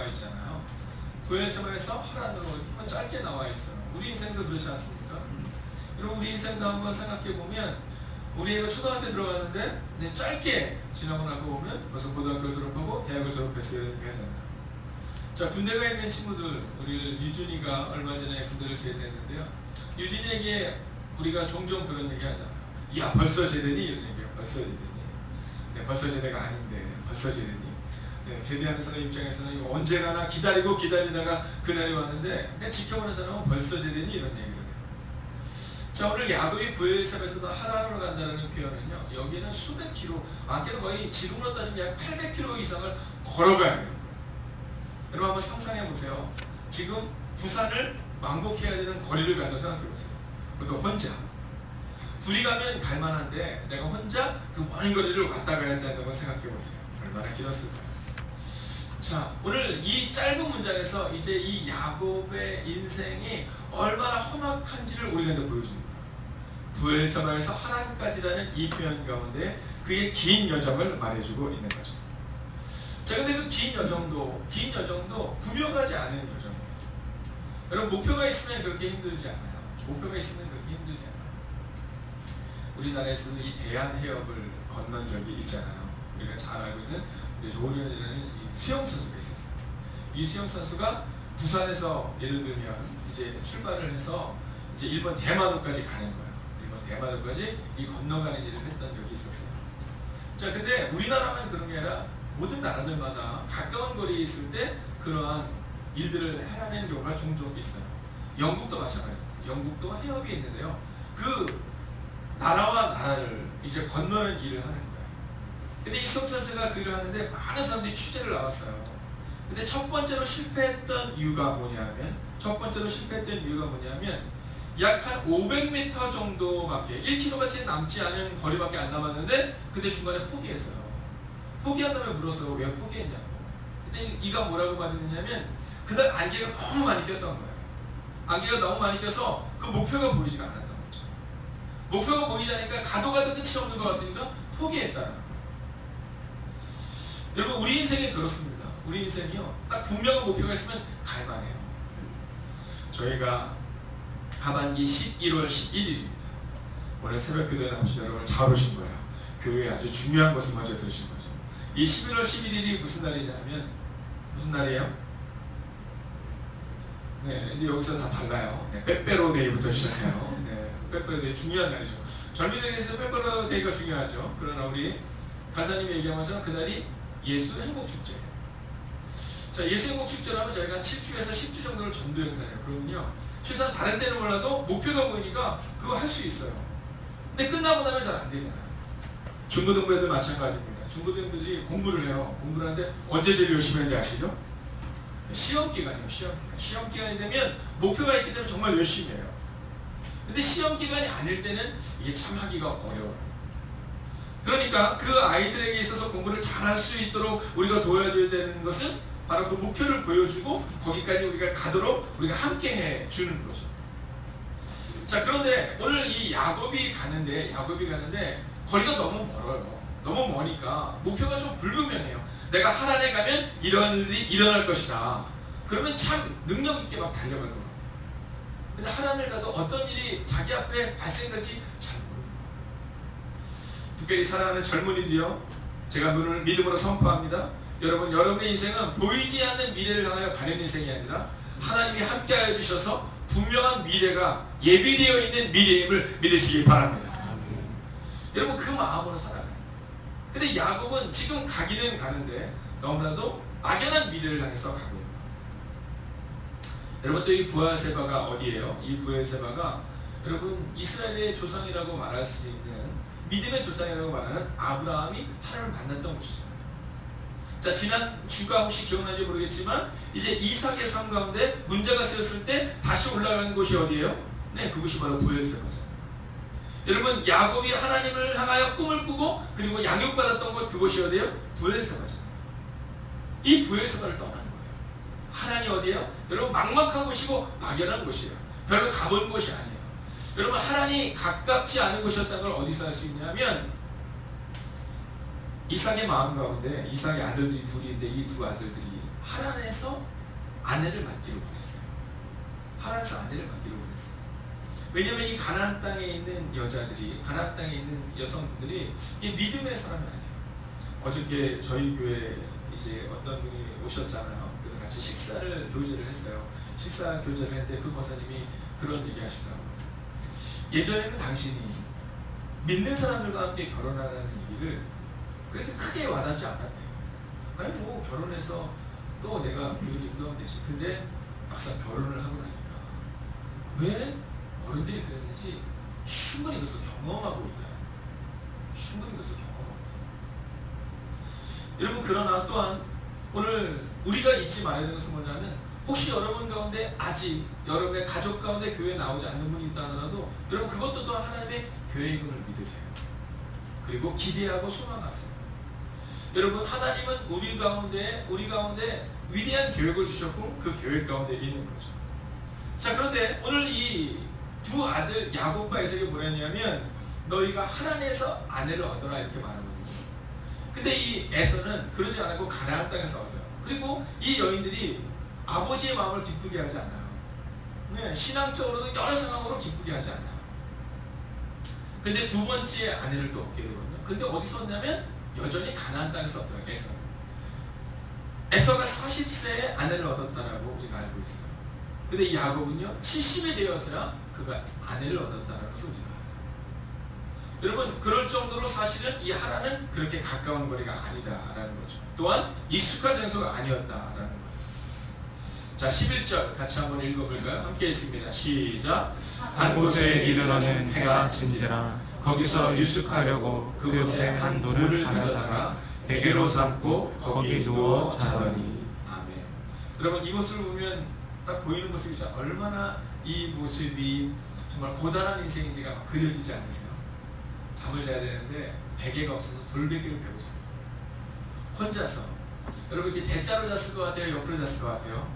있잖아요. 부엘세바에서 하란으로 이렇게 짧게 나와 있어요. 우리 인생도 그렇지 않습니까? 여러분 우리 인생도 한번 생각해 보면 우리 애가 초등학교 들어가는데 짧게 지나고 나고 보면 벌써 고등학교를 졸업하고 대학을 졸업했어야 하잖아요. 자, 군대가 있는 친구들, 우리 유준이가 얼마 전에 군대를 제대했는데요. 유준이에게 우리가 종종 그런 얘기 하잖아요. 야, 벌써 제대니? 이런 얘기해요. 벌써 제대니? 네, 벌써 제대가 아닌데 벌써 제대니? 네, 제대하는 사람 입장에서는 이거 언제나 기다리다가 그날이 왔는데 그냥 지켜보는 사람은 벌써 제대니? 이런 얘기를 해요. 자, 오늘 야곱이 부엘세바에서 하란으로 간다는 표현은요, 여기는 수백 킬로, 많게는 거의 지금으로 따지면 약 800킬로 이상을 걸어가야 되는 거예요. 여러분 한번 상상해 보세요. 지금 부산을 왕복해야 되는 거리를 간다고 생각해 보세요. 그것도 혼자. 둘이 가면 갈만한데 내가 혼자 그 먼 거리를 왔다 가야 한다는 걸 생각해 보세요. 얼마나 길었을까요? 자, 오늘 이 짧은 문장에서 이제 이 야곱의 인생이 얼마나 험악한지를 우리가 이제 보여주는 거예요. 부엘세바에서 하란까지라는 이 표현 가운데 그의 긴 여정을 말해주고 있는 거죠. 자, 근데 그 긴 여정도 부묘하지 않은 여정이에요. 여러분 목표가 있으면 그렇게 힘들지 않아요. 목표가 있으면 그렇게 힘들지 않아요. 우리나라에서는 이 대한해협을 건넌 적이 있잖아요. 우리가 잘 알고 있는 우리 조은현이라는 이 수영 선수가 있었어요. 이 수영 선수가 부산에서 예를 들면 이제 출발을 해서 이제 일본 대마도까지 가는 거예요. 일본 대마도까지 이 건너가는 일을 했던 적이 있었어요. 자, 근데 우리나라만 그런 게 아니라 모든 나라들마다 가까운 거리에 있을 때 그러한 일들을 해내는 경우가 종종 있어요. 영국도 마찬가지입니다. 영국도 해협이 있는데요. 그 나라와 나라를 이제 건너는 일을 하는 거예요. 근데 이 성천세가 그 일을 하는데 많은 사람들이 취재를 나왔어요. 근데 첫 번째로 실패했던 이유가 뭐냐면 약 한 500m 정도밖에 1km가 남지 않은 거리밖에 안 남았는데 근데 중간에 포기했어요. 포기한 다음에 물었어요. 왜 포기했냐고. 그때 이가 뭐라고 말했느냐면 그날 안개가 너무 많이 꼈던 거예요. 안개가 너무 많이 껴서 그 목표가 보이지가 않았던 거죠. 목표가 보이지 않으니까 가도 끝이 없는 것 같으니까 포기했다는 거예요. 여러분 우리 인생이 그렇습니다. 우리 인생이요, 딱 분명한 목표가 있으면 갈만해요. 저희가 하반기 11월 11일입니다. 오늘 새벽 교대에 나오신 여러분 잘 오신 거예요. 교회에 아주 중요한 것을 먼저 들으신 거죠. 이 11월 11일이 무슨 날이냐면 무슨 날이에요? 네, 이제 여기서 다 달라요. 네, 빼빼로데이부터 시작해요. 네, 빼빼로데이 중요한 날이죠. 젊은이들에게서 빼빼로데이가 중요하죠. 그러나 우리 가사님이 얘기한 것처럼 그날이 예수 행복축제예요. 자, 예수 행복축제라면 저희가 한 7주에서 10주 정도를 전도 행사해요. 그러면요, 최소한 다른 데는 몰라도 목표가 보이니까 그거 할 수 있어요. 근데 끝나고 나면 잘 안 되잖아요. 중고등부애들 마찬가지입니다. 중고등부들이 공부를 해요. 공부를 하는데 언제 제일 열심히 하는지 아시죠? 시험 기간이에요. 시험 기간이 되면 목표가 있기 때문에 정말 열심히 해요. 근데 시험 기간이 아닐 때는 이게 참 하기가 어려워요. 그러니까 그 아이들에게 있어서 공부를 잘 할 수 있도록 우리가 도와줘야 되는 것은 바로 그 목표를 보여주고 거기까지 우리가 가도록 우리가 함께 해주는 거죠. 자, 그런데 오늘 이 야곱이 가는데 거리가 너무 멀어요. 너무 머니까 목표가 좀 불분명해요. 내가 하란에 가면 이런 일이 일어날 것이다. 그러면 참 능력 있게 막 달려갈 것 같아요. 근데 하란을 가도 어떤 일이 자기 앞에 발생될지 잘 모르는 거예요. 특별히 사랑하는 젊은이들이요, 제가 믿음으로 선포합니다. 여러분의 인생은 보이지 않는 미래를 향하여 가는 인생이 아니라 하나님이 함께하여 주셔서 분명한 미래가 예비되어 있는 미래임을 믿으시기 바랍니다. 여러분 그 마음으로 살아가요. 근데 야곱은 지금 가기는 가는데 너무나도 막연한 미래를 향해서 가고 있는 거예요. 여러분 또 이 부엘세바가 어디예요? 이 부엘세바가 여러분 이스라엘의 조상이라고 말할 수 있는, 믿음의 조상이라고 말하는 아브라함이 하나님을 만났던 곳이잖아요. 자, 지난 주가 혹시 기억나는지 모르겠지만 이제 이삭의 삶 가운데 문제가 생겼을 때 다시 올라가는 곳이 어디예요? 네, 그곳이 바로 부엘세바잖아요. 여러분 야곱이 하나님을 향하여 꿈을 꾸고 그리고 양육받았던 곳, 그곳이 어디예요? 부엘세바잖아요. 이 부엘세바를 떠난 거예요. 하란이 어디예요? 여러분 막막한 곳이고 막연한 곳이에요. 별로 가본 곳이 아니에요. 여러분 하란이 가깝지 않은 곳이었다는 걸 어디서 알 수 있냐면 이삭의 마음 가운데, 이삭의 아들들이 둘인데 이 두 아들들이 하란에서 아내를 맡기를 원했어요. 하나님께서 아내를 맡기를 원했어요. 왜냐하면 이 가나안 땅에 있는 여자들이, 가나안 땅에 있는 여성분들이 이게 믿음의 사람이 아니에요. 어저께 저희 교회 이제 어떤 분이 오셨잖아요. 그래서 같이 식사를 교제를 했어요. 식사 교제를 했는데 그 권사님이 그런 얘기 하시더라고요. 예전에는 당신이 믿는 사람들과 함께 결혼하라는 얘기를 그렇게 크게 와닿지 않았대요. 아니 뭐 결혼해서 또 내가 교회를 인도하면 되지. 근데 막상 결혼을 하고 나니까 왜 어른들이 그랬는지 충분히 그것을 경험하고 있다. 충분히 그것을 경험하고 있다. 여러분, 그러나 또한 오늘 우리가 잊지 말아야 되는 것은 뭐냐면, 혹시 여러분 가운데 아직 여러분의 가족 가운데 교회에 나오지 않는 분이 있다 하더라도 여러분 그것도 또한 하나님의 계획을 믿으세요. 그리고 기대하고 소망하세요. 여러분, 하나님은 우리 가운데 위대한 계획을 주셨고 그 계획 가운데 있는 거죠. 자, 그런데 오늘 이 두 아들 야곱과 에서가 뭐라 했냐면 너희가 하란에서 아내를 얻어라 이렇게 말하거든요. 근데 이 에서는 그러지 않고 가나안 땅에서 얻어요. 그리고 이 여인들이 아버지의 마음을 기쁘게 하지 않아요. 네, 신앙적으로도 여러 상황으로 기쁘게 하지 않아요. 근데 두 번째 아내를 또 얻게 되거든요. 근데 어디서 얻냐면 여전히 가나안 땅에서 얻어요. 에서가 40세에 아내를 얻었다라고 우리가 알고 있어요. 근데 이 야곱은요 70이 되어서야 그가 아내를 얻었다라는 것을 우리가 알아요. 여러분, 그럴 정도로 사실은 이 하란은 그렇게 가까운 거리가 아니다라는 거죠. 또한 익숙한 장소가 아니었다라는 거예요. 자, 11절 같이 한번 읽어볼까요? 함께 했습니다. 시작. 한 곳에 이르러는 해가 진지라 거기서 유숙하려고 그곳에 한 돌을 가져다가 베개로 삼고 거기 누워 자더니. 아멘. 여러분, 이 모습을 보면 딱 보이는 모습이 진짜 얼마나 이 모습이 정말 고단한 인생인지가 막 그려지지 않으세요? 잠을 자야 되는데 베개가 없어서 돌베개를 베고 자요. 혼자서. 여러분, 이렇게 대자로 잤을 것 같아요? 옆으로 잤을 것 같아요?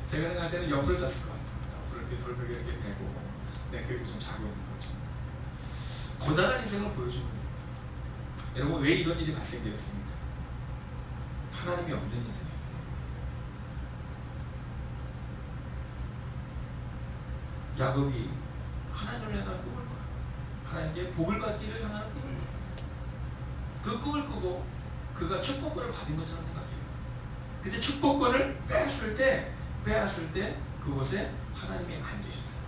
제가 생각할 때는 옆으로 잤을 것 같아요. 옆으로 이렇게 돌베개 이렇게 베고 그리고 좀 자고 있는 거죠. 고단한 인생을 보여주고 있는 거예요. 여러분, 왜 이런 일이 발생되었습니까? 하나님이 없는 인생이기 때문에. 야곱이 하나님을 향한 꿈을 꿔요. 하나님께 복을 받기를 향하는 꿈을 꿔요. 그 꿈을 꾸고 그가 축복권을 받은 것처럼 생각해요. 근데 축복권을 빼앗을 때 그곳에 하나님이 안 계셨어요.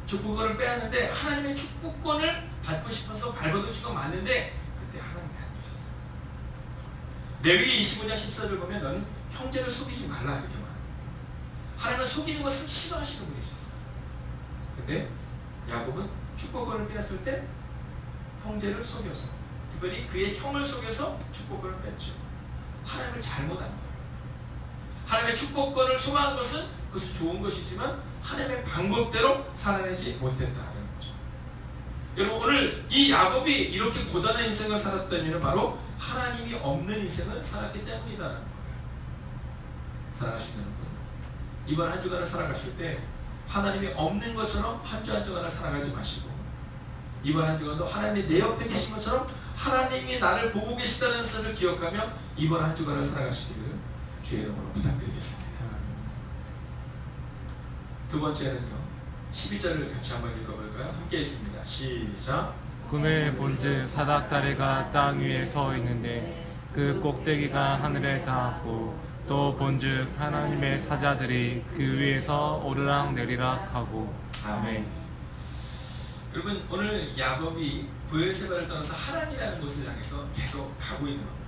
축복권을 빼앗는데 하나님의 축복권을 받고 싶어서 발버둥친 건 맞는데 그때 하나님이 안 계셨어요. 레위기 25장 14절 보면 너는 형제를 속이지 말라 이렇게 말합니다. 하나님은 속이는 것을 싫어하시는 분이셨어요. 근데 야곱은 축복권을 빼앗을 때 형제를 속여서, 특별히 그의 형을 속여서 축복권을 뺐죠. 하나님을 잘못한 거예요. 하나님의 축복권을 소망한 것은 그것은 좋은 것이지만 하나님의 방법대로 살아내지 못했다는 거죠. 여러분, 오늘 이 야곱이 이렇게 고단한 인생을 살았다는 이유는 바로 하나님이 없는 인생을 살았기 때문이다라는 거예요. 사랑하시는 여러분, 이번 한 주간을 살아가실 때 하나님이 없는 것처럼 한 주 한 주간을 살아가지 마시고, 이번 한 주간도 하나님이 내 옆에 계신 것처럼 하나님이 나를 보고 계시다는 사실을 기억하며 이번 한 주간을 살아가시기를 주의 이름으로 부탁드리겠습니다. 두 번째는요, 12절을 같이 한번 읽어볼까요? 함께 있습니다. 시작. 꿈에 본즉 사닥다리가 땅 위에 서 있는데 그 꼭대기가 하늘에 닿았고 또 본즉 하나님의 사자들이 그 위에서 오르락 내리락 하고. 아멘. 여러분, 오늘 야곱이 브엘세바를 떠나서 하란이라는 곳을 향해서 계속 가고 있는 겁니다.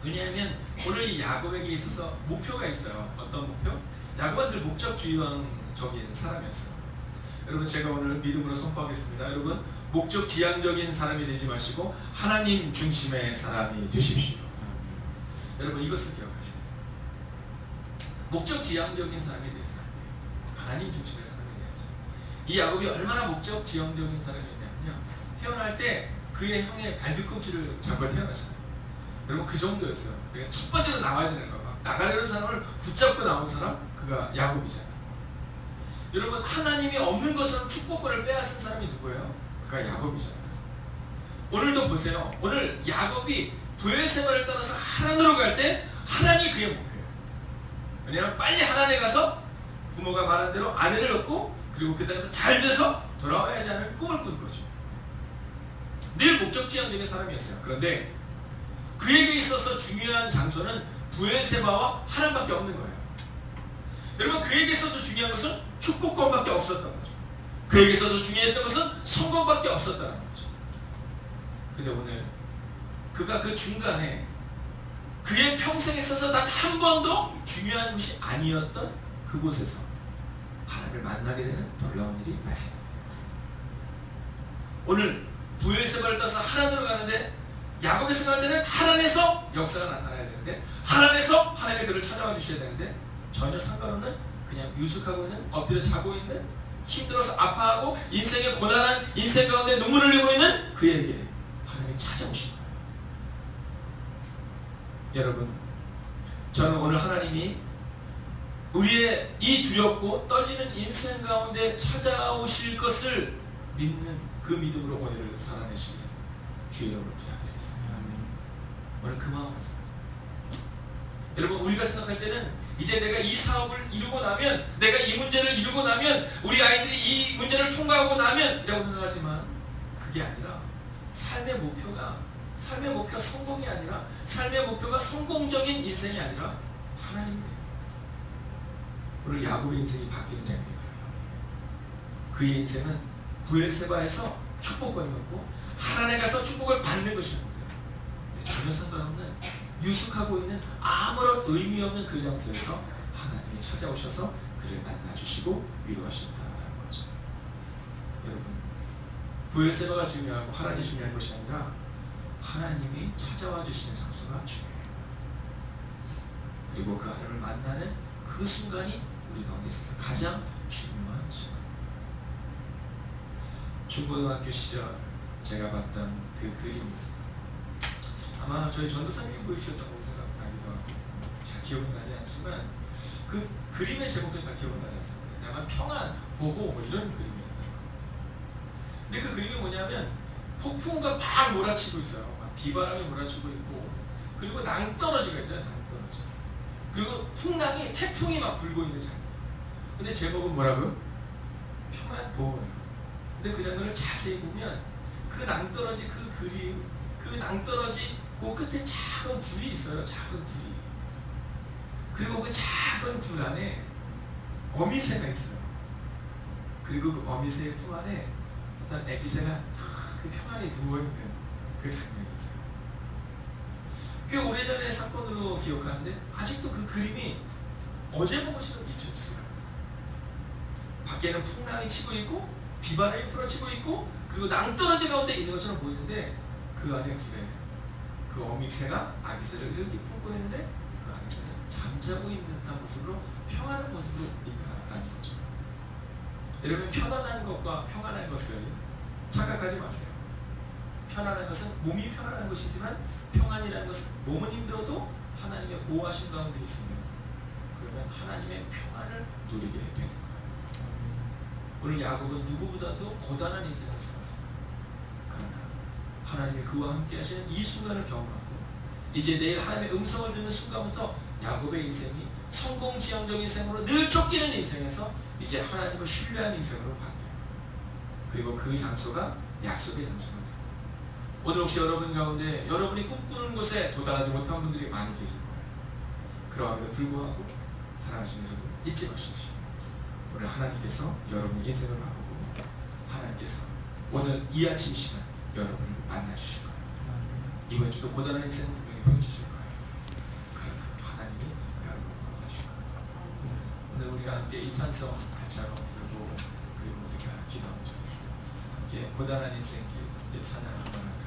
왜냐하면 오늘 이 야곱에게 있어서 목표가 있어요. 어떤 목표? 야곱은 늘 목적주의적인 사람이었어요. 여러분, 제가 오늘 믿음으로 선포하겠습니다. 여러분, 목적지향적인 사람이 되지 마시고 하나님 중심의 사람이 되십시오. 여러분, 이것을 기억하셔야 돼요. 목적지향적인 사람이 되지는 않아요. 하나님 중심의 사람이 돼야죠. 이 야곱이 얼마나 목적지향적인 사람이었냐면요, 태어날 때 그의 형의 발뒤꿈치를 잡고 태어났잖아요. 여러분, 그 정도였어요. 그러니까 첫 번째로 나와야 되는 거. 나가려는 사람을 붙잡고 나온 사람, 그가 야곱이잖아요. 여러분, 하나님이 없는 것처럼 축복권을 빼앗은 사람이 누구예요? 그가 야곱이잖아요. 오늘도 보세요. 오늘 야곱이 브엘세바를 떠나서 하란으로 갈 때 하란이 그의 목표예요. 왜냐하면 빨리 하나님에 가서 부모가 말한 대로 아내를 얻고 그리고 그 땅에서 잘 돼서 돌아와야지 하는 꿈을 꾼 거죠. 늘 목적지향적인 사람이었어요. 그런데 그에게 있어서 중요한 장소는 브엘세바와 하나님밖에 없는 거예요. 여러분, 그에게 있어서 중요한 것은 축복권밖에 없었던 거죠. 그에게 있어서 중요했던 것은 성공밖에 없었다는 거죠. 근데 오늘 그가 그 중간에 그의 평생에 있어서 단 한 번도 중요한 것이 아니었던 그곳에서 하나님을 만나게 되는 놀라운 일이 발생합니다. 오늘 브엘세바를 따서 하란으로 가는데 야곱의 생각할 때는 하란에서 역사가 나타나야 되는데 하란에서 하나님의 그를 찾아와 주셔야 되는데 전혀 상관없는 그냥 유숙하고 있는 엎드려 자고 있는 힘들어서 아파하고 인생의 고난한 인생 가운데 눈물을 흘리고 있는 그에게 하나님이 찾아오신 거예요. 여러분, 저는 오늘 하나님이 우리의 이 두렵고 떨리는 인생 가운데 찾아오실 것을 믿는 그 믿음으로 오늘을 살아내시길 주의 이름으로 부탁드리겠습니다. 오늘 그 마음을 삽니다. 여러분, 우리가 생각할 때는 이제 내가 이 사업을 이루고 나면, 내가 이 문제를 이루고 나면, 우리 아이들이 이 문제를 통과하고 나면 이라고 생각하지만 그게 아니라 삶의 목표가 성공이 아니라 삶의 목표가 성공적인 인생이 아니라 하나님이 돼요. 오늘 야곱의 인생이 바뀌는 장면이 바로 그의 인생은 브엘세바에서 축복권이었고 하란에 가서 축복을 받는 것이었는데 전혀 상관없는 유숙하고 있는 아무런 의미 없는 그 장소에서 하나님이 찾아오셔서 그를 만나주시고 위로하셨다라는 거죠. 여러분, 브엘세바가 중요하고 하란이 중요한 것이 아니라 하나님이 찾아와 주시는 장소가 중요해요. 그리고 그 하나님을 만나는 그 순간이 우리 가운데 있어서 가장 중요한 순간. 중고등학교 시절 제가 봤던 그 그림입니다. 아마 저희 전도사님이 보여주셨던 걸로 생각나기도 하고 잘 기억은 나지 않지만 그 그림의 제목도 잘 기억은 나지 않습니다. 아마 평안, 보호 뭐 이런 그림이었던 것 같아요. 근데 그 그림이 뭐냐면 폭풍우가 막 몰아치고 있어요. 막 비바람이 몰아치고 있고 그리고 낭떠러지가 있어요. 낭떠러지. 그리고 풍랑이 태풍이 막 불고 있는 장면. 근데 제목은 뭐라고요? 평안, 보호예요. 근데 그 장면을 자세히 보면 그 낭떠러지 그 그림, 그 낭떠러지 그 끝에 작은 굴이 있어요. 작은 굴이. 그리고 그 작은 굴 안에 어미새가 있어요. 그리고 그 어미새의 품 안에 어떤 애기새가 그 평안히 누워있는 그 장면이 있어요. 꽤 오래전의 사건으로 기억하는데 아직도 그 그림이 어제 본 것처럼 잊혀지지 않아요. 밖에는 풍랑이 치고 있고 비바람이 풀어치고 있고 그리고 낭떠러지 가운데 있는 것처럼 보이는데 그 안에 굴에 그 어미새가 아기새를 이렇게 품고 있는데 그 아기새는 잠자고 있는 듯한 모습으로 평안한 모습으로 있다라는 거죠. 여러분, 편안한 것과 평안한 것을 착각하지 마세요. 편안한 것은 몸이 편안한 것이지만 평안이라는 것은 몸은 힘들어도 하나님의 보호하심 가운데 있으면 그러면 하나님의 평안을 누리게 되는 거예요. 오늘 야곱은 누구보다도 고단한 인생을 살았어요. 그러나 하나님이 그와 함께 하시는 이 순간을 경험하고 이제 내일 하나님의 음성을 듣는 순간부터 야곱의 인생이 성공지향적인 인생으로 늘 쫓기는 인생에서 이제 하나님을 신뢰하는 인생으로 바뀌어요. 그리고 그 장소가 약속의 장소가 돼요. 오늘 혹시 여러분 가운데 여러분이 꿈꾸는 곳에 도달하지 못한 분들이 많이 계실 거예요. 그러함에도 불구하고 사랑하시는 여러분, 잊지 마십시오. 오늘 하나님께서 여러분의 인생을 바꾸고 하나님께서 오늘 이 아침 시간 여러분을 만나주실 거예요. 이번 주도 고단한 인생을 분명히 보여주실 거예요. 그러나 하나님이 여러분을 구원하실 거예요. 오늘 우리가 함께 이 찬송 같이 한번 부르고 그리고 우리가 기도하면 좋겠어요. 함께 고단한 인생길 함께 찬양 한번 할까요?